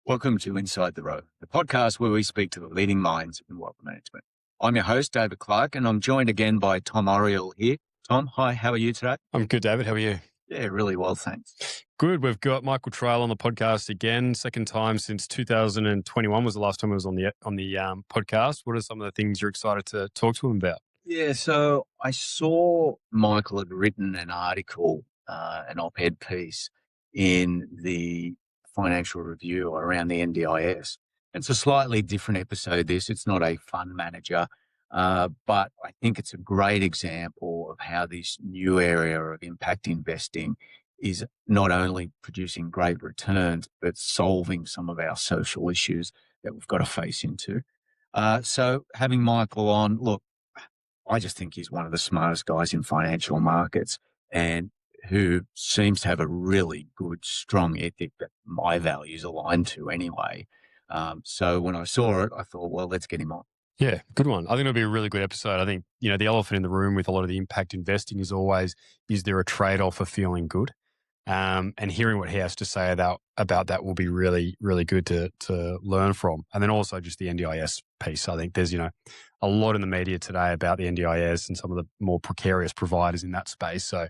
Welcome to Inside the Row, the podcast where we speak to the leading minds in wealth management. I'm your host, David Clark, and I'm joined again by Tom Oriel here. Tom, hi, how are you today? I'm good, David. How are you? Yeah, really well, thanks. Good. We've got Michael Traill on the podcast again. Second time since 2021 was the last time I was on the podcast. What are some of the things you're excited to talk to him about? Yeah, so I saw Michael had written an article, an op-ed piece in the Financial Review around the NDIS. It's a slightly different episode, this. It's not a fund manager, but I think it's a great example of how this new area of impact investing is not only producing great returns, but solving some of our social issues that we've got to face into. So having Michael on, look, I just think he's one of the smartest guys in financial markets and who seems to have a really good, strong ethic that my values align to anyway. So when I saw it, I thought, well, let's get him on. Yeah, good one. I think it'll be a really good episode. I think, the elephant in the room with a lot of the impact investing is always, is there a trade-off for feeling good? And hearing what he has to say about that will be really, really good to learn from. And then also just the NDIS piece. I think there's, a lot in the media today about the NDIS and some of the more precarious providers in that space. So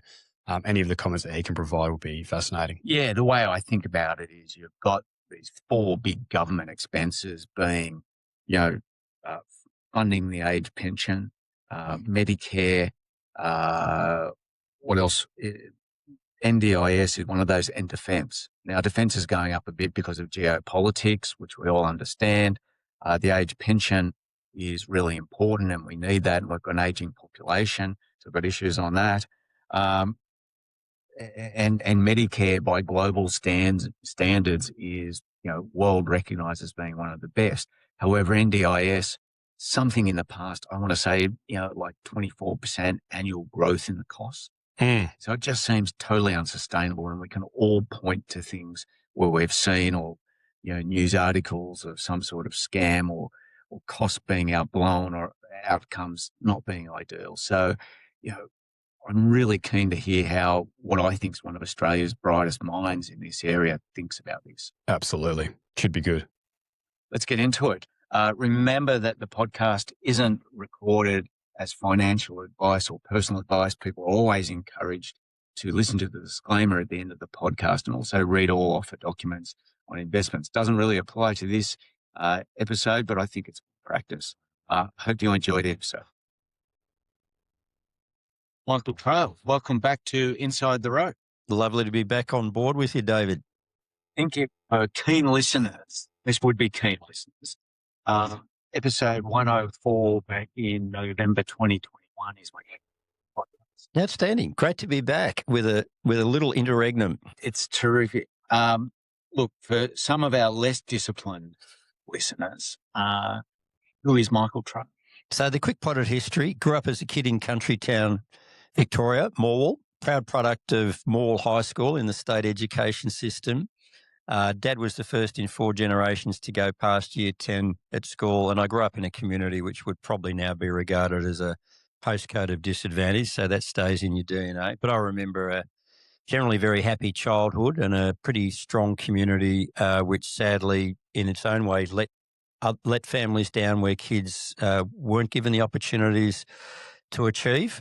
any of the comments that he can provide will be fascinating. Yeah, the way I think about it is you've got these four big government expenses being, funding the age pension, Medicare, what else? NDIS is one of those, and defence. Now, defence is going up a bit because of geopolitics, which we all understand. The age pension is really important and we need that. And we've got an ageing population, so we've got issues on that. And Medicare by global standards is, world recognised as being one of the best. However, NDIS, something in the past, I want to say, like 24% annual growth in the costs. So it just seems totally unsustainable, and we can all point to things where we've seen or, news articles of some sort of scam or costs being outblown or outcomes not being ideal. So, I'm really keen to hear how what I think is one of Australia's brightest minds in this area thinks about this. Absolutely. Should be good. Let's get into it. Remember that the podcast isn't recorded as financial advice or personal advice. People are always encouraged to listen to the disclaimer at the end of the podcast and also read all offer documents on investments. Doesn't really apply to this episode, but I think it's practice. Hope you enjoyed the episode. Michael Traill, welcome back to Inside the Row. Lovely to be back on board with you, David. Thank you. Keen listeners, this would be keen listeners. Episode 104 back in November 2021 is my podcast. Outstanding. Great to be back with a little interregnum. It's terrific. Look, for some of our less disciplined listeners, who is Michael Traill? So the quick potted history, grew up as a kid in country town, Victoria, Morwell, proud product of Morwell High School in the state education system. Dad was the first in 4 generations to go past year 10 at school, and I grew up in a community which would probably now be regarded as a postcode of disadvantage, so that stays in your DNA. But I remember a generally very happy childhood and a pretty strong community, which sadly, in its own way, let families down where kids weren't given the opportunities to achieve.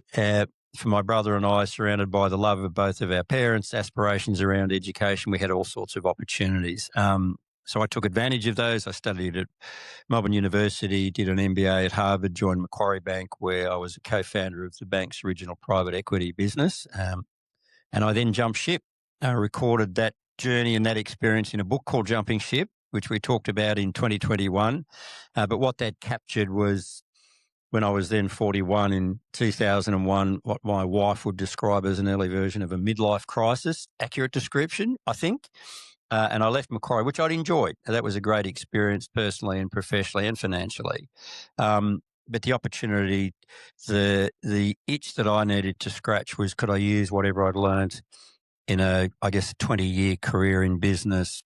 For my brother and I, surrounded by the love of both of our parents, aspirations around education, we had all sorts of opportunities. So I took advantage of those. I studied at Melbourne University, did an MBA at Harvard, joined Macquarie Bank, where I was a co-founder of the bank's original private equity business. And I then jumped ship, recorded that journey and that experience in a book called Jumping Ship, which we talked about in 2021. But what that captured was, when I was then 41 in 2001, what my wife would describe as an early version of a midlife crisis. Accurate description, I think. And I left Macquarie, which I'd enjoyed. That was a great experience personally and professionally and financially. But the opportunity, the itch that I needed to scratch was, could I use whatever I'd learned in a 20-year career in business,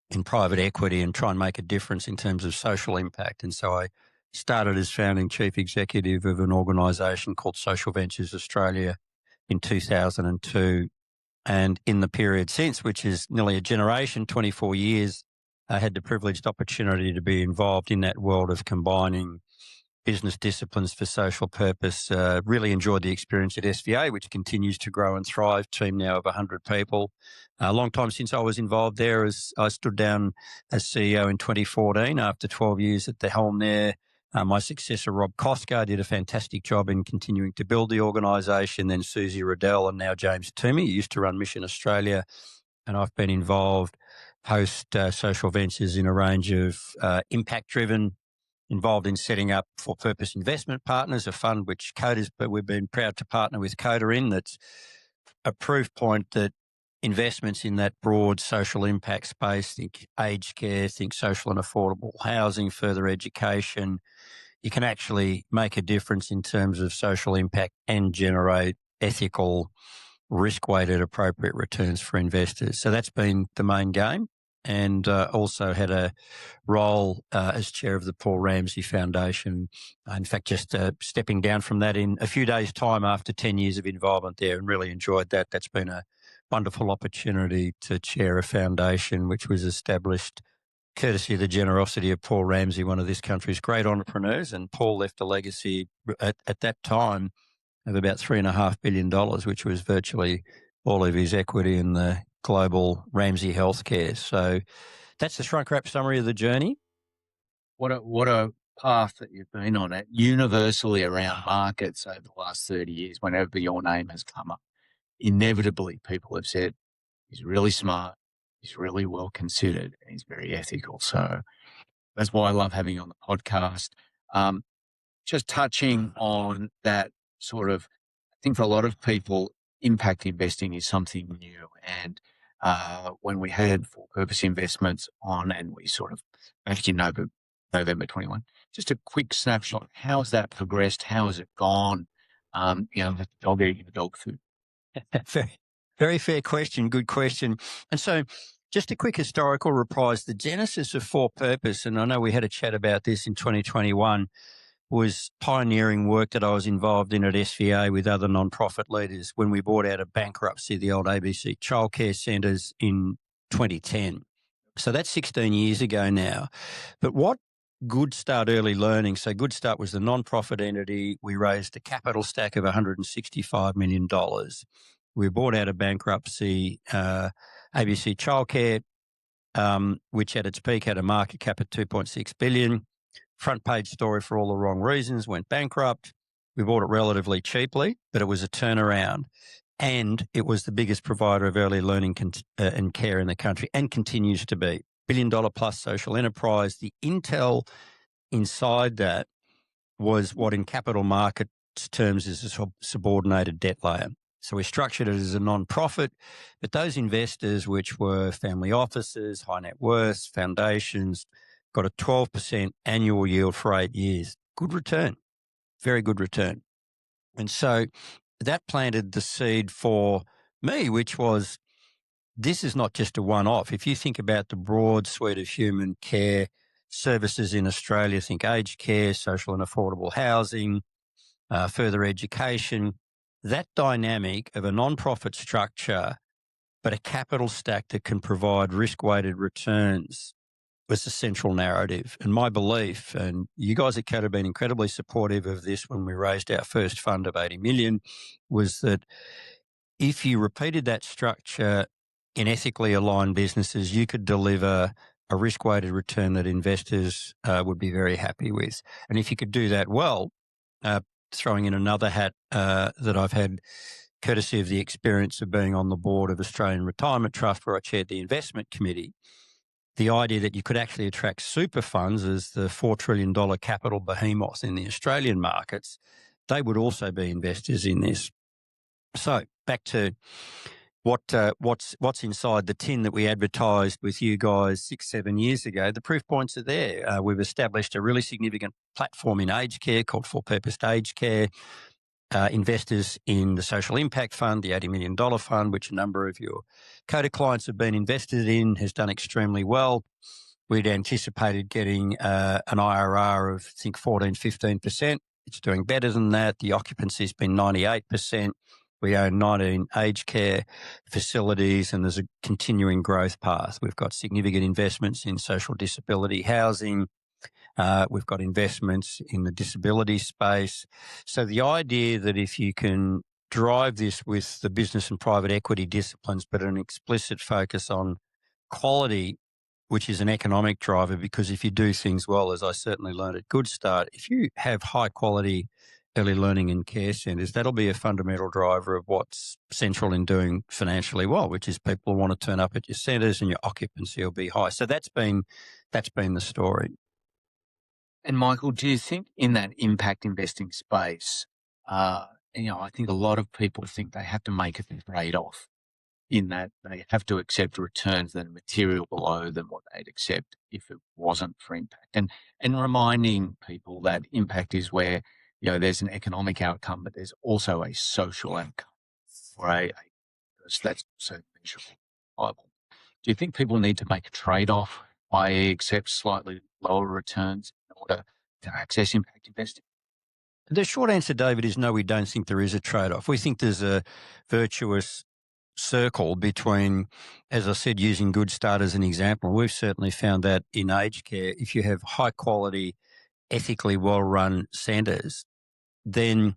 in private equity, and try and make a difference in terms of social impact. And so I started as founding chief executive of an organisation called Social Ventures Australia in 2002. And in the period since, which is nearly a generation, 24 years, I had the privileged opportunity to be involved in that world of combining business disciplines for social purpose. Really enjoyed the experience at SVA, which continues to grow and thrive. Team now of 100 people. A long time since I was involved there, as I stood down as CEO in 2014 after 12 years at the helm there. My successor, Rob Coscar, did a fantastic job in continuing to build the organisation. Then Susie Riddell and now James Toomey, who used to run Mission Australia. And I've been involved post social ventures in a range of impact-driven, involved in setting up for purpose investment partners, a fund which we've been proud to partner with Coda in. That's a proof point that investments in that broad social impact space, think aged care, think social and affordable housing, further education, you can actually make a difference in terms of social impact and generate ethical, risk-weighted appropriate returns for investors. So that's been the main game. And also had a role as chair of the Paul Ramsay Foundation. In fact, just stepping down from that in a few days' time after 10 years of involvement there, and really enjoyed that. That's been a wonderful opportunity to chair a foundation which was established courtesy of the generosity of Paul Ramsay, one of this country's great entrepreneurs. And Paul left a legacy at that time of about $3.5 billion, which was virtually all of his equity in the global Ramsay Healthcare. So that's the shrunk wrap summary of the journey. What a path that you've been on it universally around markets over the last 30 years. Whenever your name has come up, inevitably people have said, he's really smart, he's really well considered, and he's very ethical. So that's why I love having you on the podcast. Just touching on that sort of, I think for a lot of people, impact investing is something new. And when we had for purpose investments on, and we sort of back in November 21, just a quick snapshot. How has that progressed? How has it gone? The dog eating the dog food. Very, very fair question. Good question. And so just a quick historical reprise. The genesis of For Purpose, and I know we had a chat about this in 2021, was pioneering work that I was involved in at SVA with other non-profit leaders when we brought out of bankruptcy the old ABC childcare centres in 2010. So that's 16 years ago now. But what Goodstart Early Learning, so Goodstart was the non-profit entity. We raised a capital stack of $165 million. We brought out of bankruptcy ABC childcare, which at its peak had a market cap of $2.6 billion. Front page story for all the wrong reasons, went bankrupt. We bought it relatively cheaply, but it was a turnaround. And it was the biggest provider of early learning and care in the country, and continues to be. $1 billion plus social enterprise. The intel inside that was what in capital markets terms is a subordinated debt layer. So we structured it as a non-profit, but those investors, which were family offices, high net worth, foundations, got a 12% annual yield for 8 years. Good return, very good return. And so that planted the seed for me, which was, this is not just a one-off. If you think about the broad suite of human care services in Australia, think aged care, social and affordable housing, further education, that dynamic of a non-profit structure, but a capital stack that can provide risk-weighted returns was the central narrative. And my belief, and you guys at CAT have been incredibly supportive of this when we raised our first fund of 80 million, was that if you repeated that structure in ethically aligned businesses, you could deliver a risk-weighted return that investors would be very happy with. And if you could do that well, throwing in another hat that I've had courtesy of the experience of being on the board of Australian Retirement Trust, where I chaired the Investment Committee, the idea that you could actually attract super funds as the $4 trillion capital behemoth in the Australian markets, they would also be investors in this. So back to what's inside the tin that we advertised with you guys 6-7 years ago. The proof points are there. We've established a really significant platform in aged care called For Purpose Aged Care. Investors in the Social Impact Fund, the $80 million fund, which a number of your Coda clients have been invested in, has done extremely well. We'd anticipated getting an IRR of, I think, 14-15%. It's doing better than that. The occupancy's been 98%. We own 19 aged care facilities, and there's a continuing growth path. We've got significant investments in social disability housing. We've got investments in the disability space. So the idea that if you can drive this with the business and private equity disciplines, but an explicit focus on quality, which is an economic driver, because if you do things well, as I certainly learned at Goodstart, if you have high quality early learning and care centres, that'll be a fundamental driver of what's central in doing financially well, which is people want to turn up at your centres and your occupancy will be high. So that's been the story. And Michael, do you think in that impact investing space, I think a lot of people think they have to make a trade-off in that they have to accept returns that are material below than what they'd accept if it wasn't for impact. And reminding people that impact is where, there's an economic outcome, but there's also a social outcome, right? Because that's also measurable. Do you think people need to make a trade-off, i.e. accept slightly lower returns in order to access impact investing? The short answer, David, is no, we don't think there is a trade-off. We think there's a virtuous circle between, as I said, using Goodstart as an example. We've certainly found that in aged care, if you have high-quality, ethically well-run centres, then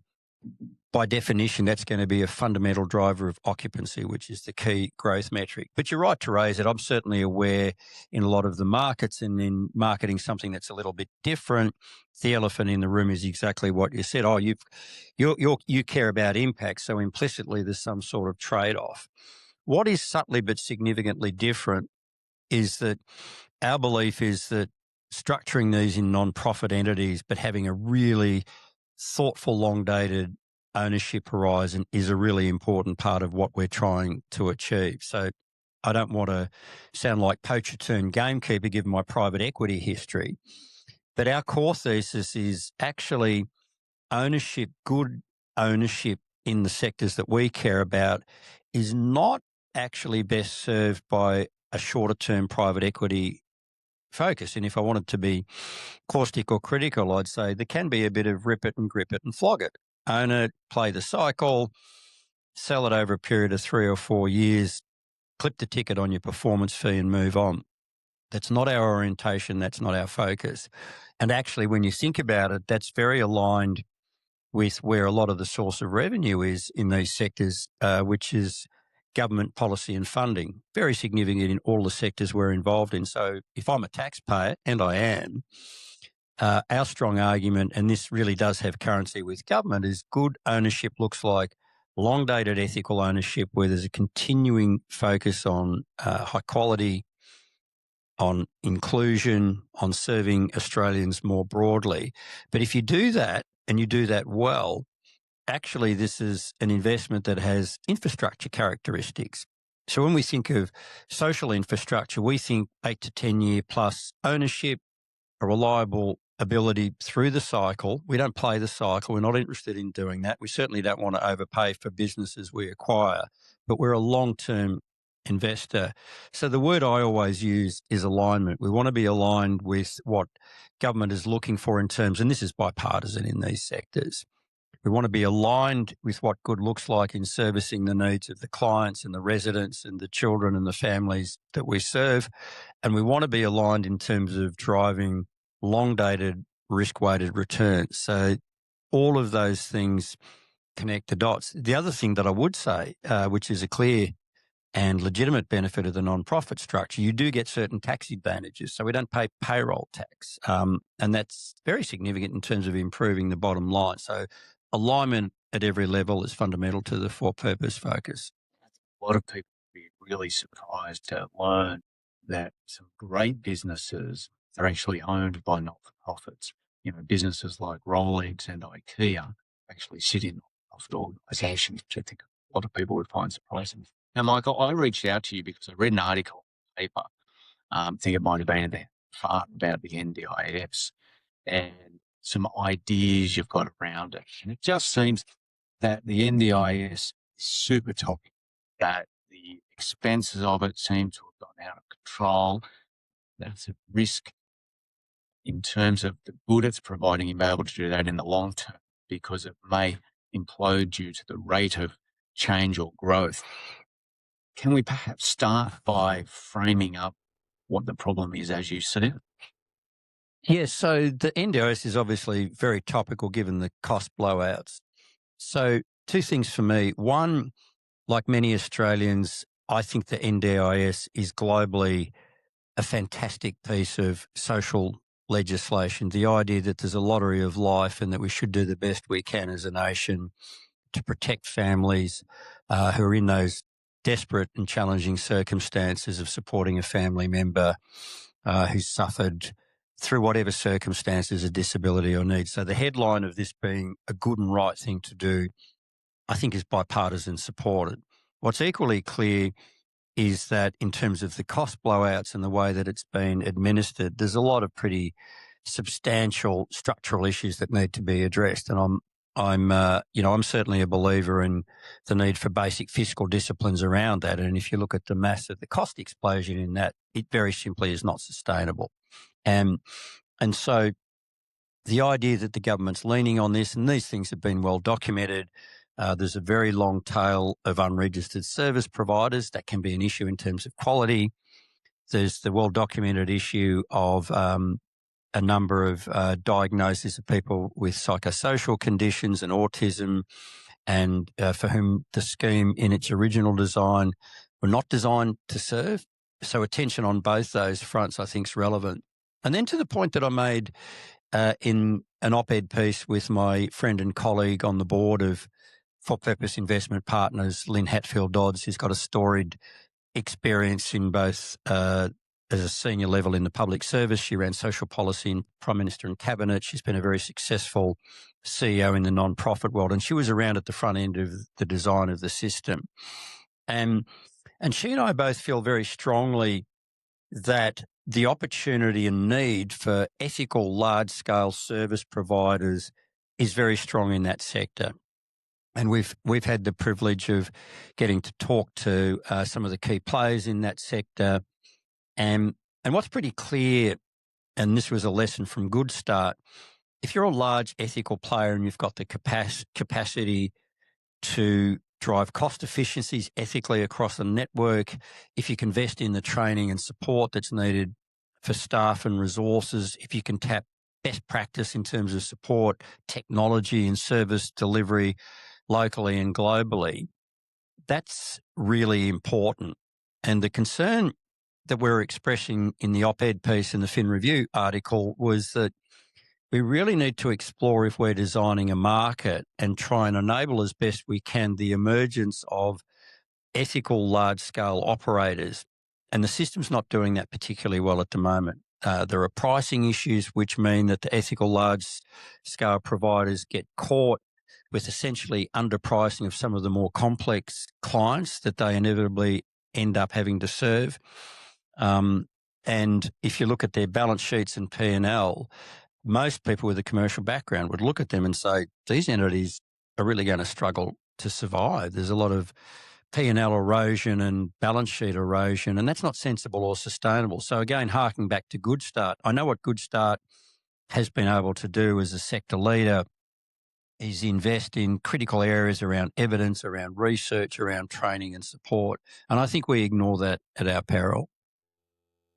by definition, that's going to be a fundamental driver of occupancy, which is the key growth metric. But you're right to raise it. I'm certainly aware in a lot of the markets and in marketing something that's a little bit different, the elephant in the room is exactly what you said. Oh, you care about impact, so implicitly there's some sort of trade-off. What is subtly but significantly different is that our belief is that structuring these in non-profit entities but having a really thoughtful, long-dated ownership horizon is a really important part of what we're trying to achieve. So I don't want to sound like poacher turned gamekeeper given my private equity history, but our core thesis is actually ownership, good ownership in the sectors that we care about is not actually best served by a shorter-term private equity focus. And if I wanted to be caustic or critical, I'd say there can be a bit of rip it and grip it and flog it. Own it, play the cycle, sell it over a period of 3 or 4 years, clip the ticket on your performance fee and move on. That's not our orientation. That's not our focus. And actually, when you think about it, that's very aligned with where a lot of the source of revenue is in these sectors, which is government policy and funding, very significant in all the sectors we're involved in. So if I'm a taxpayer, and I am, our strong argument, and this really does have currency with government, is good ownership looks like long-dated ethical ownership where there's a continuing focus on high quality, on inclusion, on serving Australians more broadly. But if you do that, and you do that well, actually this is an investment that has infrastructure characteristics. So when we think of social infrastructure, we think 8 to 10 year plus ownership, a reliable ability through the cycle. We don't play the cycle. We're not interested in doing that. We certainly don't want to overpay for businesses we acquire, but we're a long-term investor. So the word I always use is alignment. We want to be aligned with what government is looking for in terms, and this is bipartisan in these sectors. We want to be aligned with what good looks like in servicing the needs of the clients and the residents and the children and the families that we serve. And we want to be aligned in terms of driving long-dated, risk-weighted returns. So all of those things connect the dots. The other thing that I would say, which is a clear and legitimate benefit of the non-profit structure, you do get certain tax advantages. So we don't pay payroll tax. And that's very significant in terms of improving the bottom line. So alignment at every level is fundamental to the for-purpose focus. A lot of people will be really surprised to learn that some great businesses are actually owned by not-for-profits. Businesses like Rolex and IKEA actually sit in not-for-profit organisations, which I think a lot of people would find surprising. Now, Michael, I reached out to you because I read an article in the paper, I think it might have been about the NDIS and some ideas you've got around it. And it just seems that the NDIS is super topic, that the expenses of it seem to have gone out of control. That's a risk in terms of the good it's providing, you'll be able to do that in the long term because it may implode due to the rate of change or growth. Can we perhaps start by framing up what the problem is as you see it? Yes, so the NDIS is obviously very topical given the cost blowouts. So two things for me. One, like many Australians, I think the NDIS is globally a fantastic piece of social legislation. The idea that there's a lottery of life and that we should do the best we can as a nation to protect families who are in those desperate and challenging circumstances of supporting a family member who's suffered through whatever circumstances, a disability or need. So the headline of this being a good and right thing to do, I think, is bipartisan supported. What's equally clear is that in terms of the cost blowouts and the way that it's been administered, there's a lot of pretty substantial structural issues that need to be addressed. And I'm certainly a believer in the need for basic fiscal disciplines around that. And if you look at the mass of the cost explosion in that, it very simply is not sustainable. And so the idea that the government's leaning on this, and these things have been well documented, there's a very long tail of unregistered service providers. That can be an issue in terms of quality. There's the well-documented issue of a number of diagnoses of people with psychosocial conditions and autism, and for whom the scheme in its original design were not designed to serve. So attention on both those fronts, I think, is relevant. And then to the point that I made in an op-ed piece with my friend and colleague on the board of For-Purpose Investment Partners, Lynn Hatfield-Dodds, who's got a storied experience in both as a senior level in the public service. She ran social policy in Prime Minister and Cabinet. She's been a very successful CEO in the non-profit world, and she was around at the front end of the design of the system. And she and I both feel very strongly that the opportunity and need for ethical large-scale service providers is very strong in that sector. And we've had the privilege of getting to talk to some of the key players in that sector. And what's pretty clear, and this was a lesson from Goodstart, if you're a large ethical player and you've got the capacity to drive cost efficiencies ethically across the network, if you can invest in the training and support that's needed for staff and resources, if you can tap best practice in terms of support, technology and service delivery locally and globally, that's really important. And the concern that we're expressing in the op-ed piece in the Fin Review article was that we really need to explore, if we're designing a market, and try and enable as best we can the emergence of ethical large-scale operators. And the system's not doing that particularly well at the moment. There are pricing issues which mean that the ethical large-scale providers get caught with essentially underpricing of some of the more complex clients that they inevitably end up having to serve. And if you look at their balance sheets and P&L, most people with a commercial background would look at them and say, these entities are really going to struggle to survive. There's a lot of P&L erosion and balance sheet erosion, and that's not sensible or sustainable. So again, harking back to Goodstart, I know what Goodstart has been able to do as a sector leader is invest in critical areas around evidence, around research, around training and support. And I think we ignore that at our peril.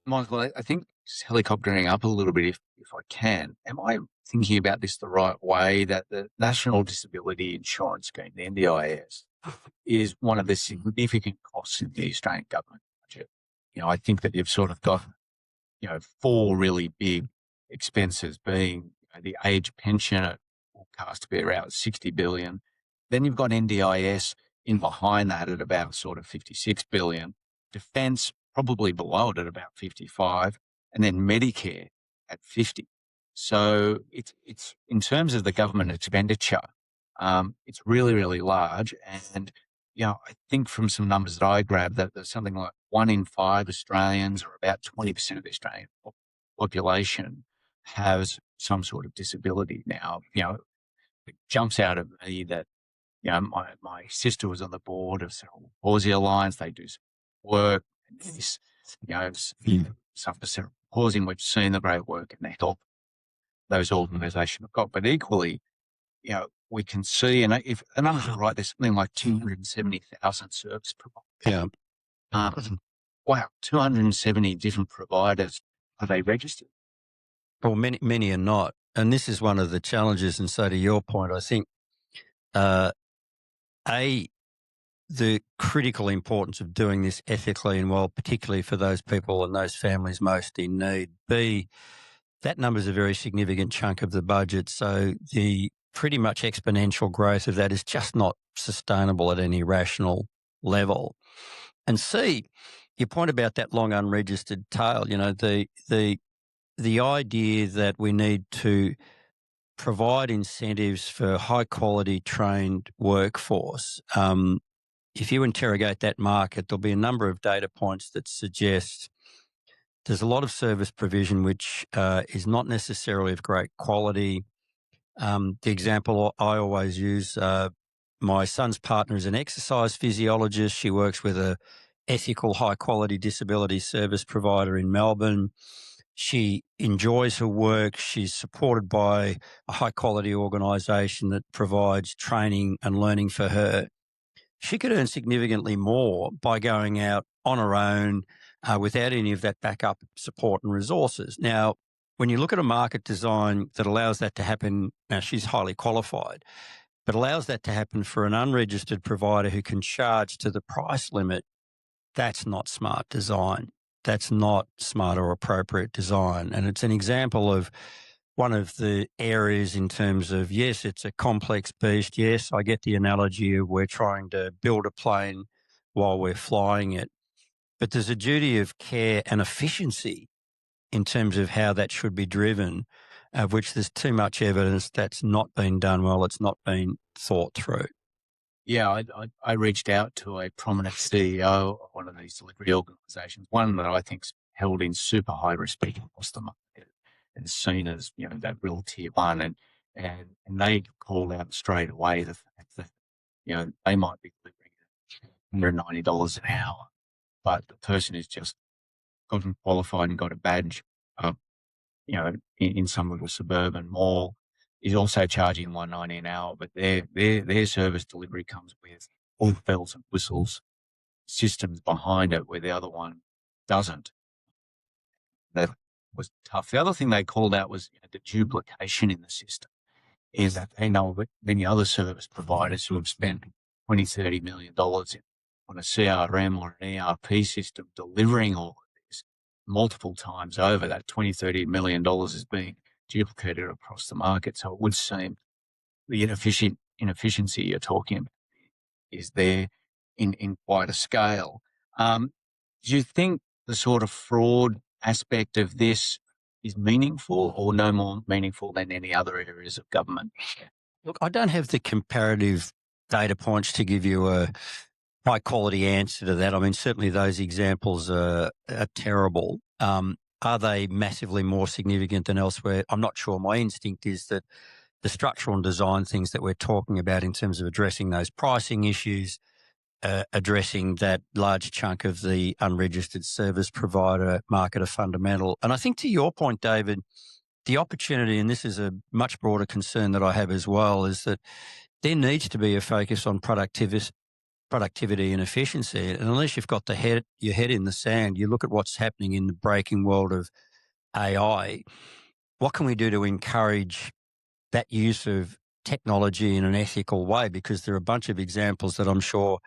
Michael, I think helicoptering up a little bit, if I can, am I thinking about this the right way, that the National Disability Insurance Scheme, the NDIS, is one of the significant costs in the Australian government budget? I think that you've sort of got, four really big expenses, being the age pension, forecast to be around 60 billion. Then you've got NDIS in behind that at about sort of 56 billion. Defence probably below it at about 55, and then Medicare at 50. So it's in terms of the government expenditure, it's really, really large. And, I think from some numbers that I grabbed that there's something like 1 in 5 Australians, or about 20% of the Australian population, has some sort of disability. Now, it jumps out at me that, my sister was on the board of Cerebral Palsy Alliance. They do some work, and this, suffer cerebral palsy, and we've seen the great work and the help those organisations have got. But equally, we can see, and if the numbers are right, there's something like 270,000 service providers. Yeah. Wow, 270 different providers. Are they registered? Well, many are not. And this is one of the challenges. And so to your point, I think, the critical importance of doing this ethically and well, particularly for those people and those families most in need. B, that number is a very significant chunk of the budget. So the pretty much exponential growth of that is just not sustainable at any rational level. And C, your point about that long unregistered tail, the idea that we need to provide incentives for high quality trained workforce. If you interrogate that market, there'll be a number of data points that suggest there's a lot of service provision which is not necessarily of great quality. The example I always use, my son's partner is an exercise physiologist. She works with a ethical, high-quality disability service provider in Melbourne. She enjoys her work. She's supported by a high-quality organisation that provides training and learning for her. She could earn significantly more by going out on her own without any of that backup support and resources. Now, when you look at a market design that allows that to happen, now she's highly qualified, but allows that to happen for an unregistered provider who can charge to the price limit, that's not smart design. That's not smart or appropriate design. And it's an example of one of the areas in terms of, yes, it's a complex beast. Yes, I get the analogy of we're trying to build a plane while we're flying it. But there's a duty of care and efficiency in terms of how that should be driven, of which there's too much evidence that's not been done well. It's not been thought through. Yeah, I reached out to a prominent CEO of one of these delivery organisations, one that I think's held in super high respect across the market and seen as, that real tier one. And they called out straight away the fact that, they might be delivering $190 an hour, but the person who's just gotten qualified and got a badge, in some little suburban mall is also charging $190 an hour, but their service delivery comes with all the bells and whistles systems behind it, where the other one doesn't. That was tough. The other thing they called out was the duplication in the system, is that they know of many other service providers who have spent $20-30 million on a CRM or an ERP system delivering all of this multiple times over. That $20-30 million is being duplicated across the market. So it would seem the inefficiency you're talking about is there in quite a scale. Do you think the sort of fraud aspect of this is meaningful or no more meaningful than any other areas of government? Look, I don't have the comparative data points to give you a high quality answer to that. I mean, certainly those examples are terrible. Are they massively more significant than elsewhere? I'm not sure. My instinct is that the structural and design things that we're talking about in terms of addressing those pricing issues, addressing that large chunk of the unregistered service provider market are fundamental. And I think to your point, David, the opportunity, and this is a much broader concern that I have as well, is that there needs to be a focus on productivity and efficiency. And unless you've got your head in the sand, you look at what's happening in the breaking world of AI. What can we do to encourage that use of technology in an ethical way? Because there are a bunch of examples that I'm sure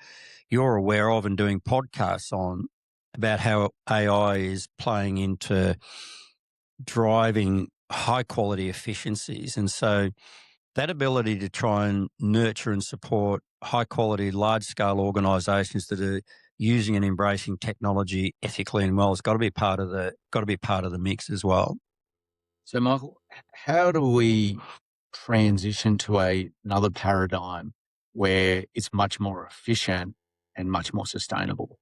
you're aware of and doing podcasts on about how AI is playing into driving high quality efficiencies. And so that ability to try and nurture and support high quality, large scale organisations that are using and embracing technology ethically and well has got to be part of the mix as well. So, Michael, how do we transition to another paradigm where it's much more efficient and much more sustainable?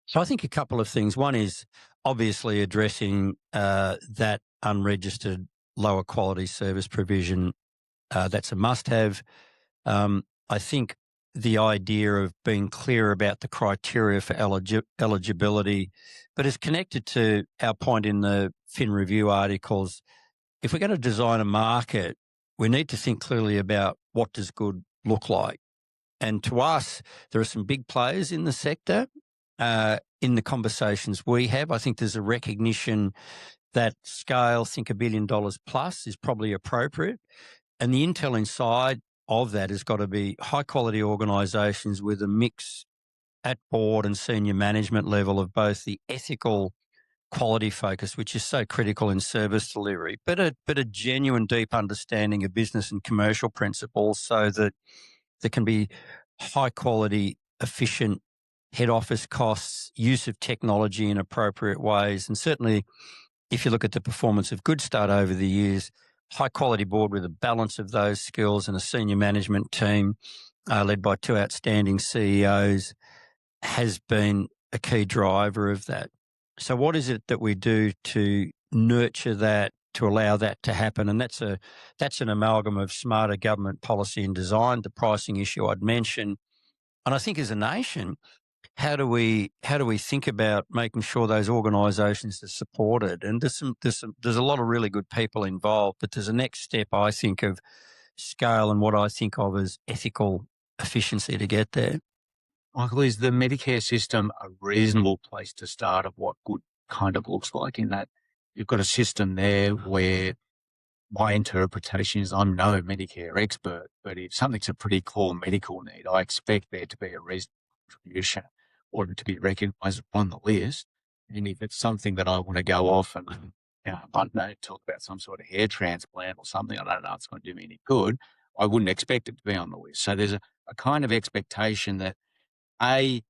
So I think a couple of things. One is obviously addressing that unregistered lower quality service provision. That's a must-have. I think the idea of being clear about the criteria for eligibility, but is connected to our point in the Fin Review articles. If we're going to design a market, we need to think clearly about what does good look like? And to us, there are some big players in the sector. In the conversations we have, I think there's a recognition that scale, think $1 billion plus, is probably appropriate. And the intel inside of that has got to be high quality organisations with a mix at board and senior management level of both the ethical quality focus, which is so critical in service delivery, but a genuine deep understanding of business and commercial principles, so that there can be high quality, efficient head office costs, use of technology in appropriate ways. And certainly, if you look at the performance of Goodstart over the years, high quality board with a balance of those skills and a senior management team led by two outstanding CEOs has been a key driver of that. So what is it that we do to nurture that, to allow that to happen? And that's an amalgam of smarter government policy and design, the pricing issue I'd mentioned. And I think as a nation, how do we think about making sure those organisations are supported? And there's a lot of really good people involved, but there's a next step, I think, of scale and what I think of as ethical efficiency to get there. Michael, is the Medicare system a reasonable place to start of what good kind of looks like, in that you've got a system there where my interpretation is, I'm no Medicare expert, but if something's a pretty core medical need, I expect there to be a reasonable contribution or to be recognised on the list. And if it's something that I want to go off and, I don't know, talk about some sort of hair transplant or something, I don't know, it's going to do me any good, I wouldn't expect it to be on the list. So there's a kind of expectation that, A,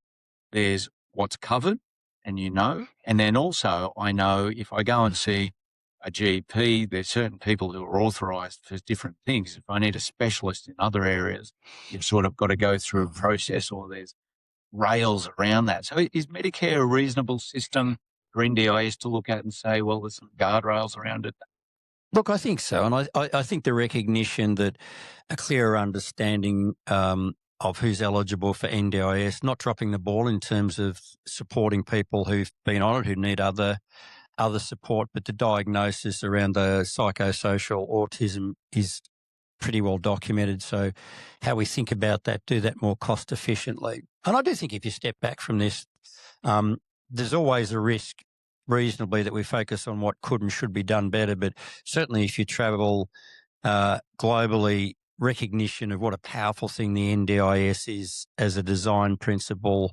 there's what's covered, and and then also I know if I go and see a GP, there's certain people who are authorised for different things. If I need a specialist in other areas, you've sort of got to go through a process, or there's rails around that. So is Medicare a reasonable system for NDIS to look at and say, well, there's some guardrails around it? Look, I think so. And I think the recognition that a clearer understanding of who's eligible for NDIS, not dropping the ball in terms of supporting people who've been on it, who need other support, but the diagnosis around the psychosocial autism is pretty well documented. So how we think about that, do that more cost efficiently. And I do think if you step back from this, there's always a risk reasonably that we focus on what could and should be done better. But certainly if you travel globally, recognition of what a powerful thing the NDIS is as a design principle,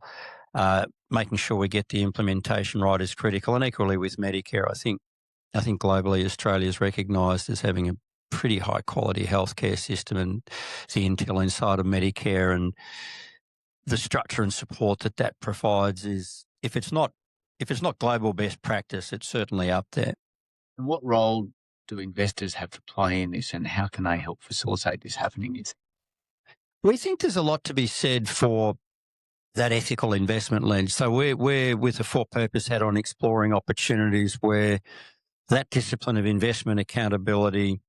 making sure we get the implementation right is critical. And equally with Medicare, I think globally Australia is recognised as having a pretty high quality healthcare system, and the intel inside of Medicare and the structure and support that provides is, if it's not global best practice, it's certainly up there. And what role do investors have to play in this, and how can they help facilitate this happening? We think there's a lot to be said for that ethical investment lens. So we're with a for-purpose hat on, exploring opportunities where that discipline of investment accountability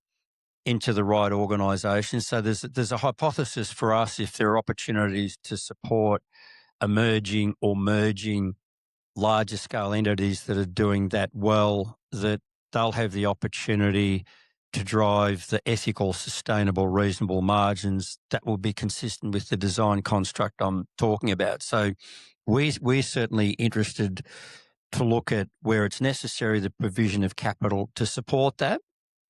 into the right organisation. So there's a hypothesis for us, if there are opportunities to support emerging or merging larger scale entities that are doing that well, that they'll have the opportunity to drive the ethical, sustainable, reasonable margins that will be consistent with the design construct I'm talking about. So we're certainly interested to look at where it's necessary, the provision of capital to support that.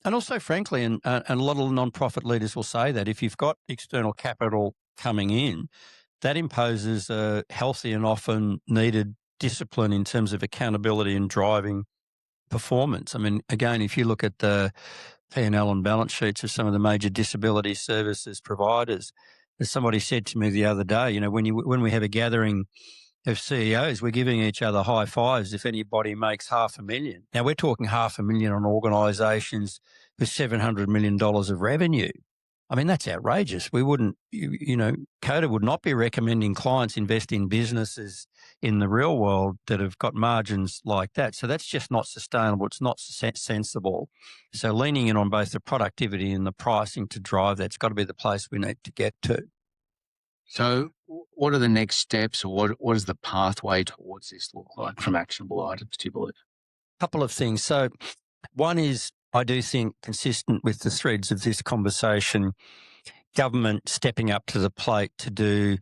And also, frankly, and a lot of non-profit leaders will say that if you've got external capital coming in, that imposes a healthy and often needed discipline in terms of accountability and driving performance. I mean, again, if you look at the P&L and balance sheets of some of the major disability services providers, as somebody said to me the other day, when we have a gathering of CEOs, we're giving each other high fives if anybody makes $500,000. Now, we're talking $500,000 on organisations with $700 million of revenue. I mean, that's outrageous. We wouldn't, Coda would not be recommending clients invest in businesses in the real world that have got margins like that. So that's just not sustainable. It's not sensible. So leaning in on both the productivity and the pricing to drive that's got to be the place we need to get to. So what are the next steps, or what does the pathway towards this look like from actionable items, do you believe? A couple of things. So one is, I do think, consistent with the threads of this conversation, government stepping up to the plate to do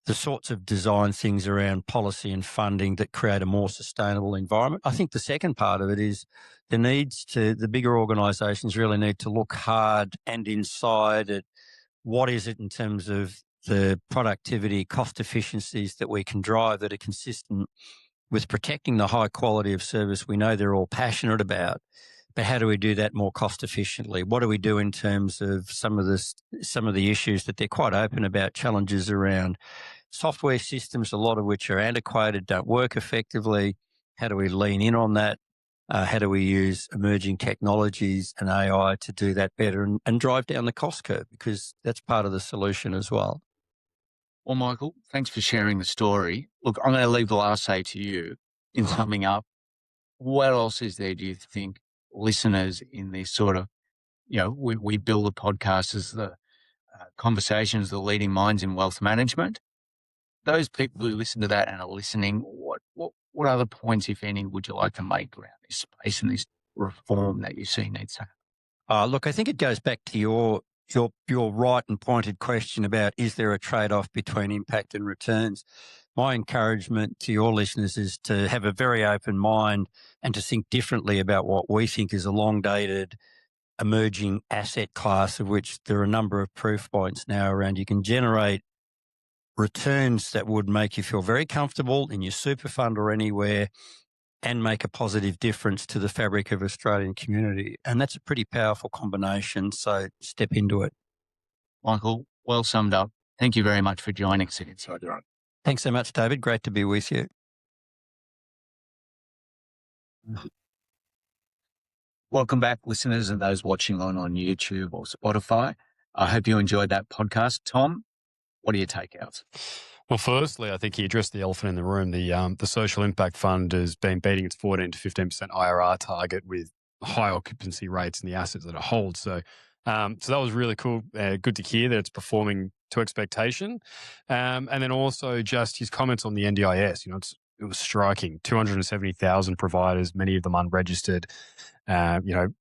the sorts of design things around policy and funding that create a more sustainable environment. I think the second part of it is the bigger organisations really need to look hard and inside at what is it in terms of the productivity, cost efficiencies that we can drive that are consistent with protecting the high quality of service we know they're all passionate about. But how do we do that more cost efficiently? What do we do in terms of some of the issues that they're quite open about, challenges around software systems, a lot of which are antiquated, don't work effectively? How do we lean in on that? How do we use emerging technologies and AI to do that better and drive down the cost curve? Because that's part of the solution as well. Well, Michael, thanks for sharing the story. Look, I'm going to leave the last say to you in summing up. What else is there, do you think, listeners in this sort of, we build a podcast as the conversations, the leading minds in wealth management. Those people who listen to that and are listening, what other points, if any, would you like to make around this space and this reform that you see needs to happen? Look, I think it goes back to your right and pointed question about, is there a trade-off between impact and returns? My encouragement to your listeners is to have a very open mind and to think differently about what we think is a long-dated emerging asset class, of which there are a number of proof points now around. You can generate returns that would make you feel very comfortable in your super fund or anywhere and make a positive difference to the fabric of Australian community. And that's a pretty powerful combination, so step into it. Michael, well summed up. Thank you very much for joining us at Inside the Rope. Thanks so much, David. Great to be with you. Welcome back, listeners, and those watching on YouTube or Spotify. I hope you enjoyed that podcast. Tom, what are your takeouts? Well, firstly, I think he addressed the elephant in the room. The Social Impact Fund has been beating its 14 to 15% IRR target with high occupancy rates in the assets that it holds. So that was really cool. Good to hear that it's performing to expectation. And then also just his comments on the NDIS. It was striking. 270,000 providers, many of them unregistered. I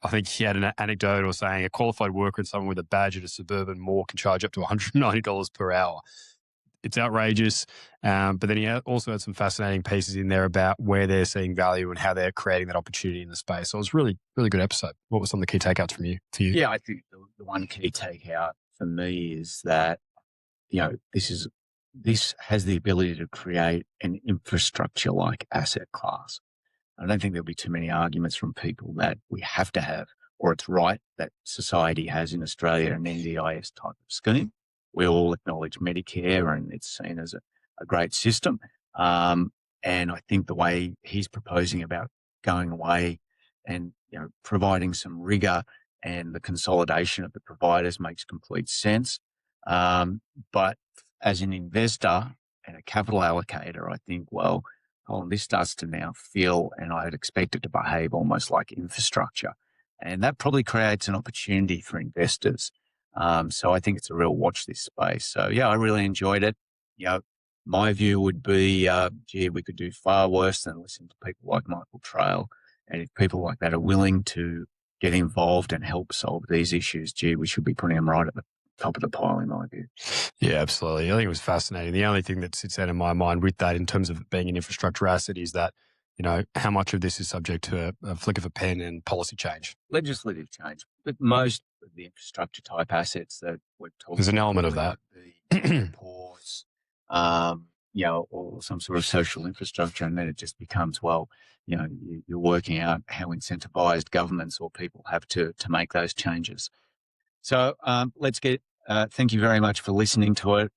think he had an anecdote or saying a qualified worker and someone with a badge at a suburban mall can charge up to $190 per hour. It's outrageous. But then he also had some fascinating pieces in there about where they're seeing value and how they're creating that opportunity in the space. So it was really, really good episode. What were some of the key takeouts for you? Yeah, I think the one key takeout for me is that, this has the ability to create an infrastructure-like asset class. I don't think there'll be too many arguments from people that we have to have, or it's right that society has in Australia an NDIS type of scheme. We all acknowledge Medicare and it's seen as a great system. And I think the way he's proposing about going away and, providing some rigor and the consolidation of the providers makes complete sense. But as an investor and a capital allocator, I think, this starts to now feel, and I'd expect it to behave almost like infrastructure. And that probably creates an opportunity for investors. So I think it's a real watch this space. So yeah, I really enjoyed it. My view would be, we could do far worse than listen to people like Michael Traill. And if people like that are willing to get involved and help solve these issues, we should be putting them right at the top of the pile, in my view. Yeah, absolutely. I think it was fascinating. The only thing that sits out in my mind with that in terms of it being an infrastructure asset is that, how much of this is subject to a flick of a pen and policy change? Legislative change. But most of the infrastructure type assets that we're talking about. There's an element of that. Ports, or some sort of social infrastructure. And then it just becomes, you're working out how incentivized governments or people have to make those changes. So thank you very much for listening to it.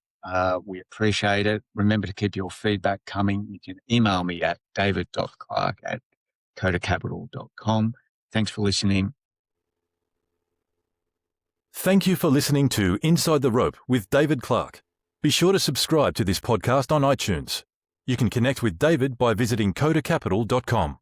We appreciate it. Remember to keep your feedback coming. You can email me at david.clark@codacapital.com. Thanks for listening. Thank you for listening to Inside the Rope with David Clark. Be sure to subscribe to this podcast on iTunes. You can connect with David by visiting codacapital.com.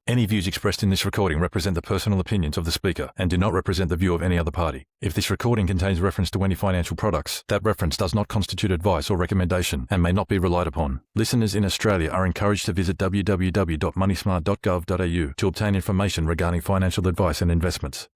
Any views expressed in this recording represent the personal opinions of the speaker and do not represent the view of any other party. If this recording contains reference to any financial products, that reference does not constitute advice or recommendation and may not be relied upon. Listeners in Australia are encouraged to visit www.moneysmart.gov.au to obtain information regarding financial advice and investments.